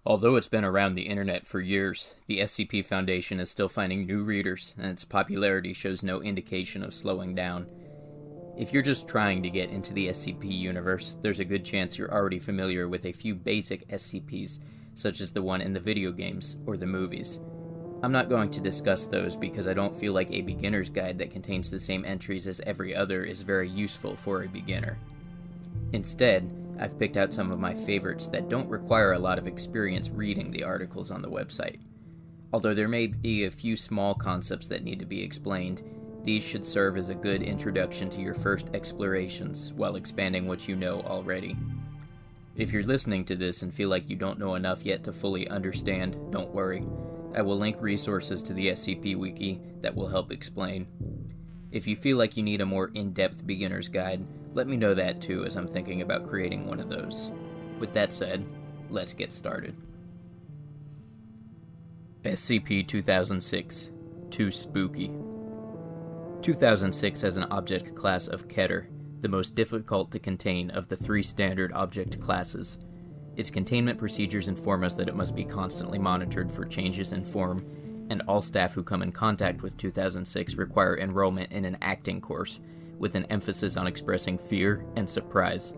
Although it's been around the internet for years, the SCP Foundation is still finding new readers, and its popularity shows no indication of slowing down. If you're just trying to get into the SCP universe, there's a good chance you're already familiar with a few basic SCPs, such as the one in the video games or the movies. I'm not going to discuss those because I don't feel like a beginner's guide that contains the same entries as every other is very useful for a beginner. Instead, I've picked out some of my favorites that don't require a lot of experience reading the articles on the website. Although there may be a few small concepts that need to be explained, these should serve as a good introduction to your first explorations while expanding what you know already. If you're listening to this and feel like you don't know enough yet to fully understand, don't worry. I will link resources to the SCP Wiki that will help explain. If you feel like you need a more in-depth beginner's guide, let me know that too, as I'm thinking about creating one of those. With that said, let's get started. SCP-2006 Too Spooky. 2006 has an object class of Keter, the most difficult to contain of the three standard object classes. Its containment procedures inform us that it must be constantly monitored for changes in form, and all staff who come in contact with 2006 require enrollment in an acting course, with an emphasis on expressing fear and surprise.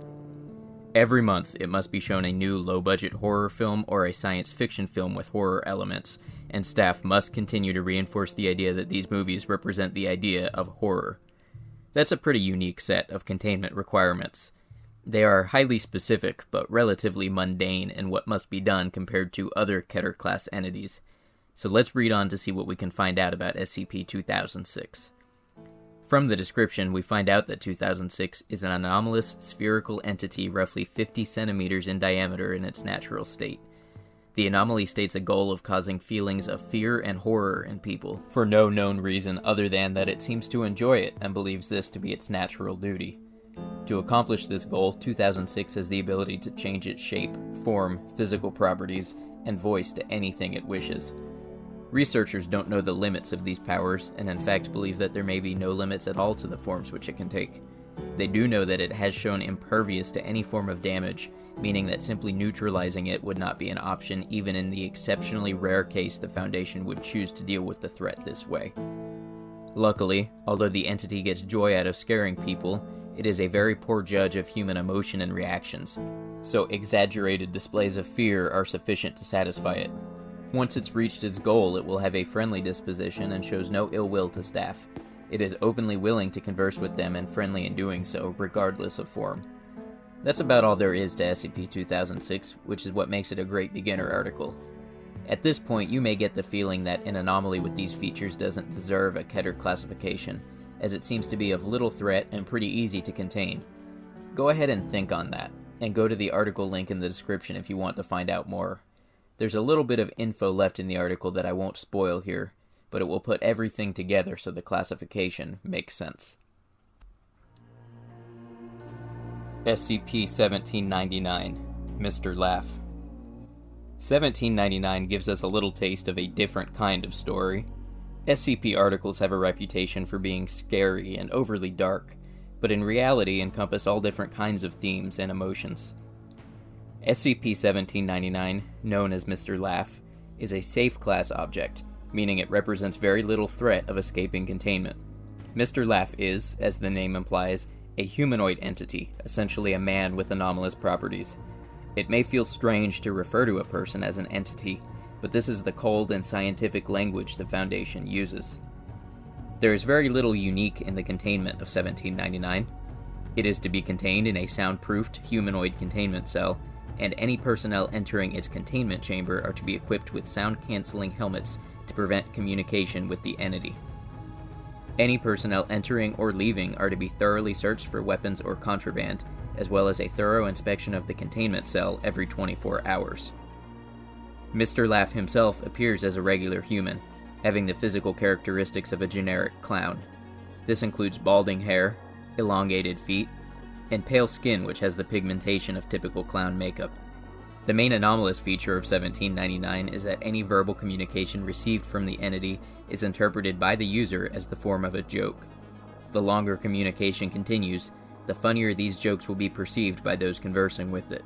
Every month, it must be shown a new low-budget horror film or a science fiction film with horror elements, and staff must continue to reinforce the idea that these movies represent the idea of horror. That's a pretty unique set of containment requirements. They are highly specific, but relatively mundane in what must be done compared to other Keter-class entities. So let's read on to see what we can find out about SCP-2006. From the description, we find out that 2006 is an anomalous spherical entity roughly 50 centimeters in diameter in its natural state. The anomaly states a goal of causing feelings of fear and horror in people, for no known reason other than that it seems to enjoy it and believes this to be its natural duty. To accomplish this goal, 2006 has the ability to change its shape, form, physical properties, and voice to anything it wishes. Researchers don't know the limits of these powers, and in fact believe that there may be no limits at all to the forms which it can take. They do know that it has shown impervious to any form of damage, meaning that simply neutralizing it would not be an option even in the exceptionally rare case the Foundation would choose to deal with the threat this way. Luckily, although the entity gets joy out of scaring people, it is a very poor judge of human emotion and reactions, so exaggerated displays of fear are sufficient to satisfy it. Once it's reached its goal, it will have a friendly disposition and shows no ill will to staff. It is openly willing to converse with them and friendly in doing so, regardless of form. That's about all there is to SCP-2006, which is what makes it a great beginner article. At this point, you may get the feeling that an anomaly with these features doesn't deserve a Keter classification, as it seems to be of little threat and pretty easy to contain. Go ahead and think on that, and go to the article link in the description if you want to find out more. There's a little bit of info left in the article that I won't spoil here, but it will put everything together so the classification makes sense. SCP-1799 Mr Laff. 1799 gives us a little taste of a different kind of story. SCP articles have a reputation for being scary and overly dark, but in reality encompass all different kinds of themes and emotions. SCP-1799, known as Mr Laff, is a safe class object, meaning it represents very little threat of escaping containment. Mr Laff is, as the name implies, a humanoid entity, essentially a man with anomalous properties. It may feel strange to refer to a person as an entity, but this is the cold and scientific language the Foundation uses. There is very little unique in the containment of 1799. It is to be contained in a soundproofed humanoid containment cell, and any personnel entering its containment chamber are to be equipped with sound-canceling helmets to prevent communication with the entity. Any personnel entering or leaving are to be thoroughly searched for weapons or contraband, as well as a thorough inspection of the containment cell every 24 hours. Mr Laff himself appears as a regular human, having the physical characteristics of a generic clown. This includes balding hair, elongated feet, and pale skin which has the pigmentation of typical clown makeup. The main anomalous feature of 1799 is that any verbal communication received from the entity is interpreted by the user as the form of a joke. The longer communication continues, the funnier these jokes will be perceived by those conversing with it.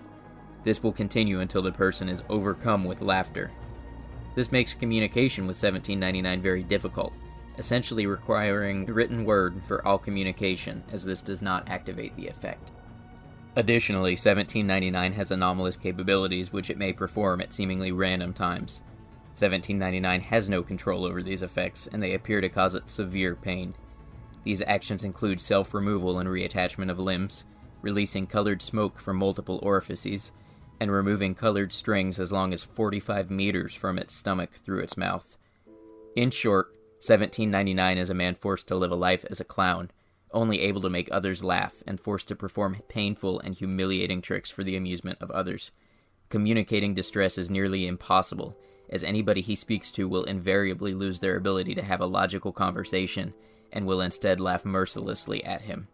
This will continue until the person is overcome with laughter. This makes communication with 1799 very difficult, essentially requiring written word for all communication, as this does not activate the effect. Additionally, 1799 has anomalous capabilities which it may perform at seemingly random times. 1799 has no control over these effects, and they appear to cause it severe pain. These actions include self-removal and reattachment of limbs, releasing colored smoke from multiple orifices, and removing colored strings as long as 45 meters from its stomach through its mouth. In short, 1799 is a man forced to live a life as a clown, only able to make others laugh and forced to perform painful and humiliating tricks for the amusement of others. Communicating distress is nearly impossible, as anybody he speaks to will invariably lose their ability to have a logical conversation and will instead laugh mercilessly at him.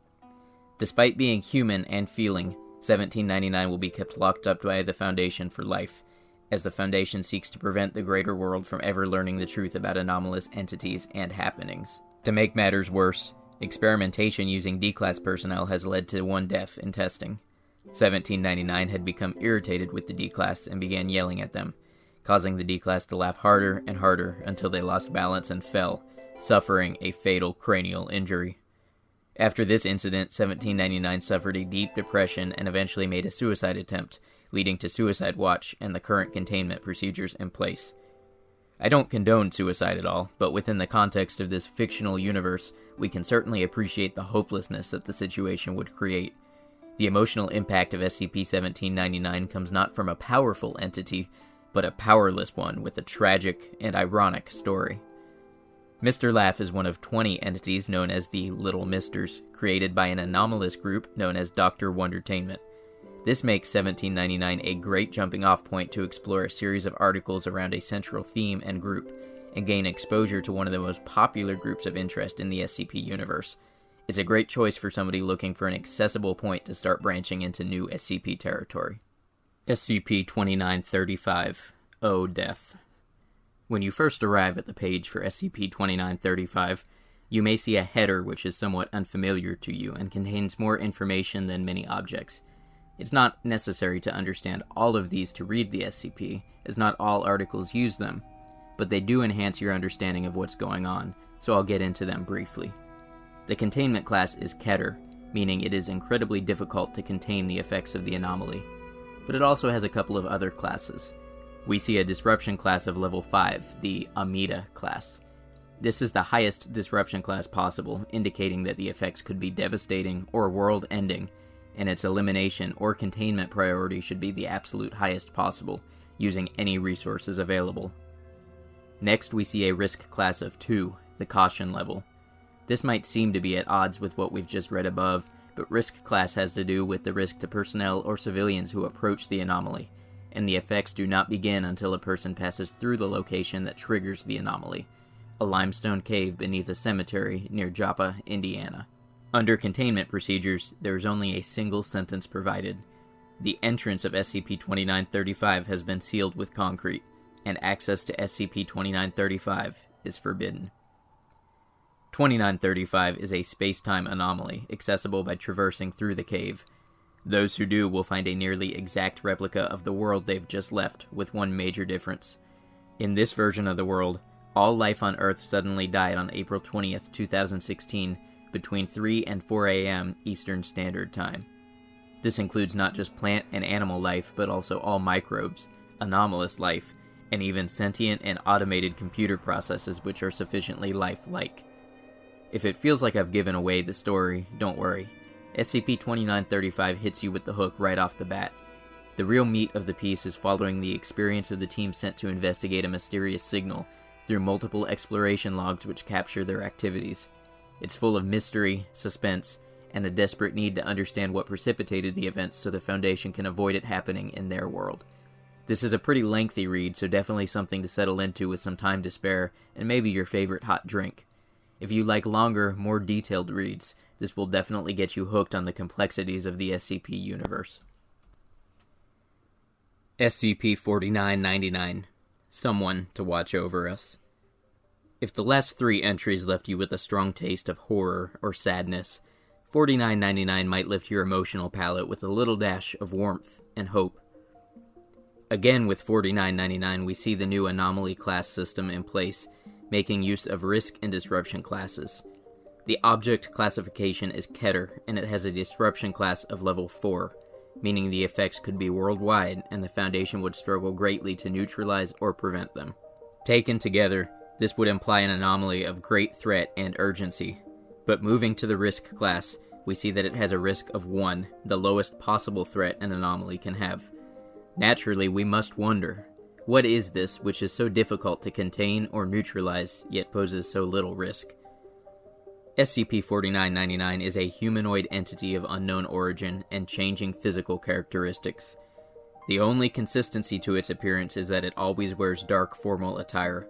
Despite being human and feeling, 1799 will be kept locked up by the Foundation for life, as the Foundation seeks to prevent the greater world from ever learning the truth about anomalous entities and happenings. To make matters worse, experimentation using D-Class personnel has led to one death in testing. 1799 had become irritated with the D-Class and began yelling at them, causing the D-Class to laugh harder and harder until they lost balance and fell, suffering a fatal cranial injury. After this incident, 1799 suffered a deep depression and eventually made a suicide attempt, leading to suicide watch and the current containment procedures in place. I don't condone suicide at all, but within the context of this fictional universe, we can certainly appreciate the hopelessness that the situation would create. The emotional impact of SCP-1799 comes not from a powerful entity, but a powerless one with a tragic and ironic story. Mr. Laff is one of 20 entities known as the Little Misters, created by an anomalous group known as Dr. Wondertainment. This makes 1799 a great jumping-off point to explore a series of articles around a central theme and group, and gain exposure to one of the most popular groups of interest in the SCP universe. It's a great choice for somebody looking for an accessible point to start branching into new SCP territory. SCP-2935, O Death. When you first arrive at the page for SCP-2935, you may see a header which is somewhat unfamiliar to you and contains more information than many objects. It's not necessary to understand all of these to read the SCP, as not all articles use them, but they do enhance your understanding of what's going on, so I'll get into them briefly. The containment class is Keter, meaning it is incredibly difficult to contain the effects of the anomaly, but it also has a couple of other classes. We see a disruption class of level 5, the Amida class. This is the highest disruption class possible, indicating that the effects could be devastating or world-ending, and its elimination or containment priority should be the absolute highest possible, using any resources available. Next, we see a risk class of 2, the Caution level. This might seem to be at odds with what we've just read above, but risk class has to do with the risk to personnel or civilians who approach the anomaly, and the effects do not begin until a person passes through the location that triggers the anomaly, a limestone cave beneath a cemetery near Joppa, Indiana. Under containment procedures, there is only a single sentence provided. The entrance of SCP-2935 has been sealed with concrete, and access to SCP-2935 is forbidden. 2935 is a space-time anomaly, accessible by traversing through the cave. Those who do will find a nearly exact replica of the world they've just left, with one major difference. In this version of the world, all life on Earth suddenly died on April 20th, 2016, between 3 and 4 a.m. Eastern Standard Time. This includes not just plant and animal life, but also all microbes, anomalous life, and even sentient and automated computer processes which are sufficiently lifelike. If it feels like I've given away the story, don't worry. SCP-2935 hits you with the hook right off the bat. The real meat of the piece is following the experience of the team sent to investigate a mysterious signal through multiple exploration logs which capture their activities. It's full of mystery, suspense, and a desperate need to understand what precipitated the events so the Foundation can avoid it happening in their world. This is a pretty lengthy read, so definitely something to settle into with some time to spare, and maybe your favorite hot drink. If you like longer, more detailed reads, this will definitely get you hooked on the complexities of the SCP universe. SCP-4999. Someone to watch over us. If the last 3 entries left you with a strong taste of horror or sadness, 4999 might lift your emotional palate with a little dash of warmth and hope. Again, with 4999, we see the new anomaly class system in place, making use of risk and disruption classes. The object classification is Keter, and it has a disruption class of level 4, meaning the effects could be worldwide, and the Foundation would struggle greatly to neutralize or prevent them. Taken together, this would imply an anomaly of great threat and urgency. But moving to the risk class, we see that it has a risk of 1, the lowest possible threat an anomaly can have. Naturally, we must wonder, what is this which is so difficult to contain or neutralize, yet poses so little risk? SCP-4999 is a humanoid entity of unknown origin and changing physical characteristics. The only consistency to its appearance is that it always wears dark formal attire.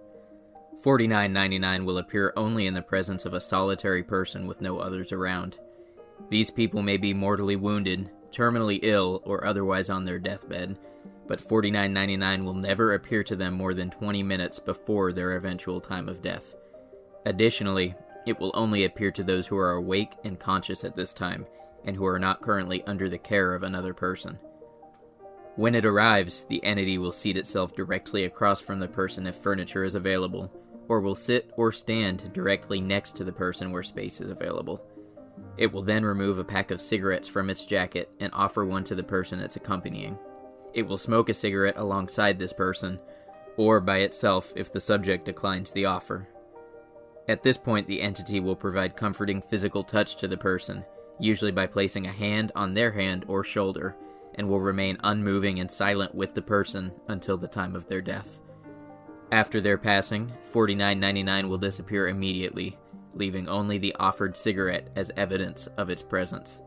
4999 will appear only in the presence of a solitary person with no others around. These people may be mortally wounded, terminally ill, or otherwise on their deathbed, but 4999 will never appear to them more than 20 minutes before their eventual time of death. Additionally, it will only appear to those who are awake and conscious at this time, and who are not currently under the care of another person. When it arrives, the entity will seat itself directly across from the person if furniture is available, or will sit or stand directly next to the person where space is available. It will then remove a pack of cigarettes from its jacket and offer one to the person it's accompanying. It will smoke a cigarette alongside this person, or by itself if the subject declines the offer. At this point, the entity will provide comforting physical touch to the person, usually by placing a hand on their hand or shoulder, and will remain unmoving and silent with the person until the time of their death. After their passing, 4999 will disappear immediately, leaving only the offered cigarette as evidence of its presence.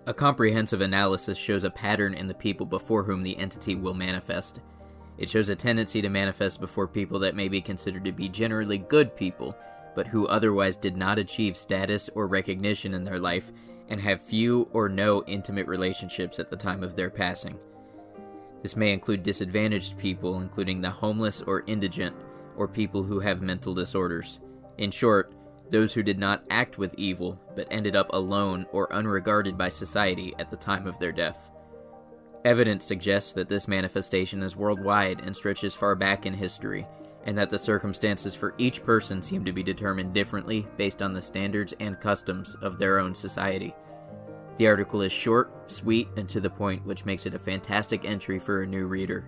A comprehensive analysis shows a pattern in the people before whom the entity will manifest. It shows a tendency to manifest before people that may be considered to be generally good people, but who otherwise did not achieve status or recognition in their life and have few or no intimate relationships at the time of their passing. This may include disadvantaged people, including the homeless or indigent, or people who have mental disorders. In short, those who did not act with evil, but ended up alone or unregarded by society at the time of their death. Evidence suggests that this manifestation is worldwide and stretches far back in history, and that the circumstances for each person seem to be determined differently based on the standards and customs of their own society. The article is short, sweet, and to the point, which makes it a fantastic entry for a new reader.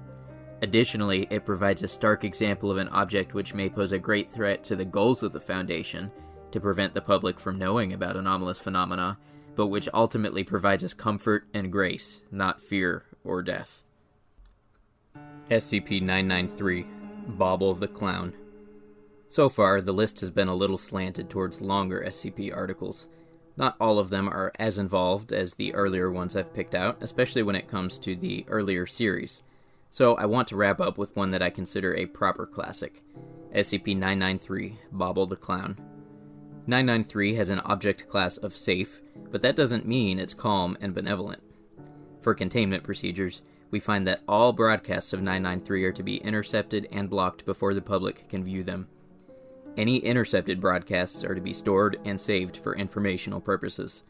Additionally, it provides a stark example of an object which may pose a great threat to the goals of the Foundation, to prevent the public from knowing about anomalous phenomena, but which ultimately provides us comfort and grace, not fear or death. SCP-993, Bobble the Clown. So far, the list has been a little slanted towards longer SCP articles. Not all of them are as involved as the earlier ones I've picked out, especially when it comes to the earlier series. So I want to wrap up with one that I consider a proper classic, SCP-993, Bobble the Clown. 993 has an object class of safe, but that doesn't mean it's calm and benevolent. For containment procedures, we find that all broadcasts of 993 are to be intercepted and blocked before the public can view them. Any intercepted broadcasts are to be stored and saved for informational purposes.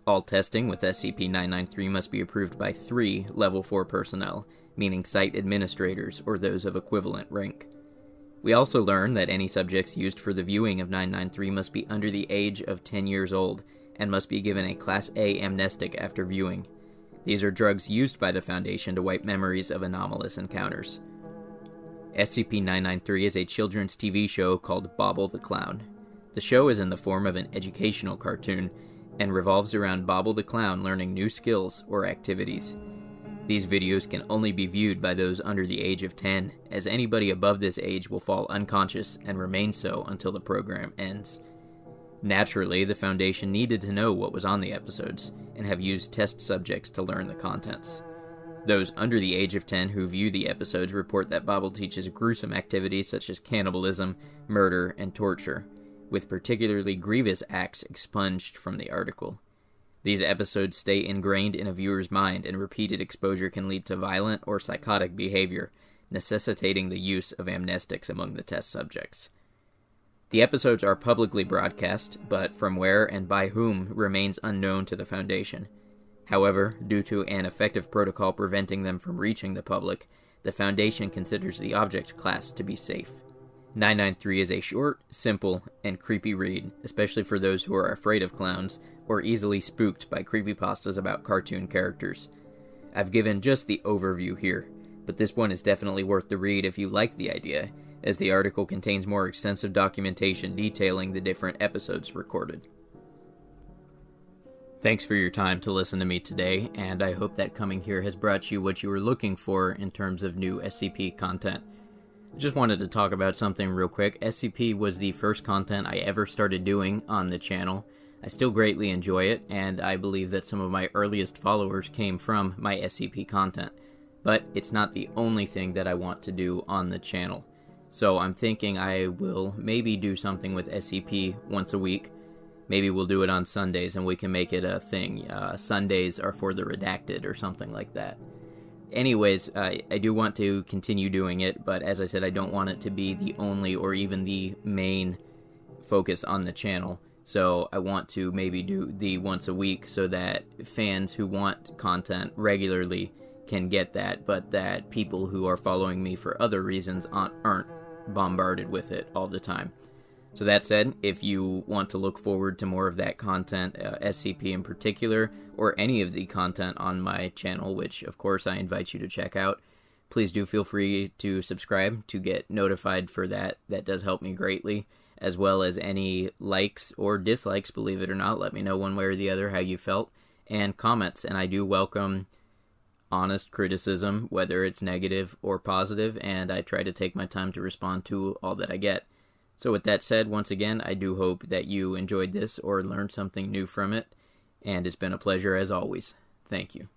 All testing with SCP-993 must be approved by 3 Level 4 personnel, meaning site administrators or those of equivalent rank. We also learn that any subjects used for the viewing of 993 must be under the age of 10 years old and must be given a Class A amnestic after viewing. These are drugs used by the Foundation to wipe memories of anomalous encounters. SCP-993 is a children's TV show called Bobble the Clown. The show is in the form of an educational cartoon and revolves around Bobble the Clown learning new skills or activities. These videos can only be viewed by those under the age of 10, as anybody above this age will fall unconscious and remain so until the program ends. Naturally, the Foundation needed to know what was on the episodes, and have used test subjects to learn the contents. Those under the age of 10 who view the episodes report that Bobble teaches gruesome activities such as cannibalism, murder, and torture, with particularly grievous acts expunged from the article. These episodes stay ingrained in a viewer's mind, and repeated exposure can lead to violent or psychotic behavior, necessitating the use of amnestics among the test subjects. The episodes are publicly broadcast, but from where and by whom remains unknown to the Foundation. However, due to an effective protocol preventing them from reaching the public, the Foundation considers the object class to be safe. 993 is a short, simple, and creepy read, especially for those who are afraid of clowns or easily spooked by creepypastas about cartoon characters. I've given just the overview here, but this one is definitely worth the read if you like the idea, as the article contains more extensive documentation detailing the different episodes recorded. Thanks for your time to listen to me today, and I hope that coming here has brought you what you were looking for in terms of new SCP content. I just wanted to talk about something real quick. SCP was the first content I ever started doing on the channel. I still greatly enjoy it, and I believe that some of my earliest followers came from my SCP content. But it's not the only thing that I want to do on the channel. So I'm thinking I will maybe do something with SCP once a week. Maybe we'll do it on Sundays and we can make it a thing. Sundays are for the redacted or something like that. Anyways, I do want to continue doing it, but as I said, I don't want it to be the only or even the main focus on the channel. So I want to maybe do the once a week so that fans who want content regularly can get that, but that people who are following me for other reasons aren't bombarded with it all the time. So that said, if you want to look forward to more of that content, SCP in particular, or any of the content on my channel, which of course I invite you to check out, please do feel free to subscribe to get notified for that. That does help me greatly, as well as any likes or dislikes, believe it or not. Let me know one way or the other how you felt, and comments, and I do welcome honest criticism, whether it's negative or positive, and I try to take my time to respond to all that I get. So with that said, once again, I do hope that you enjoyed this or learned something new from it, and it's been a pleasure as always. Thank you.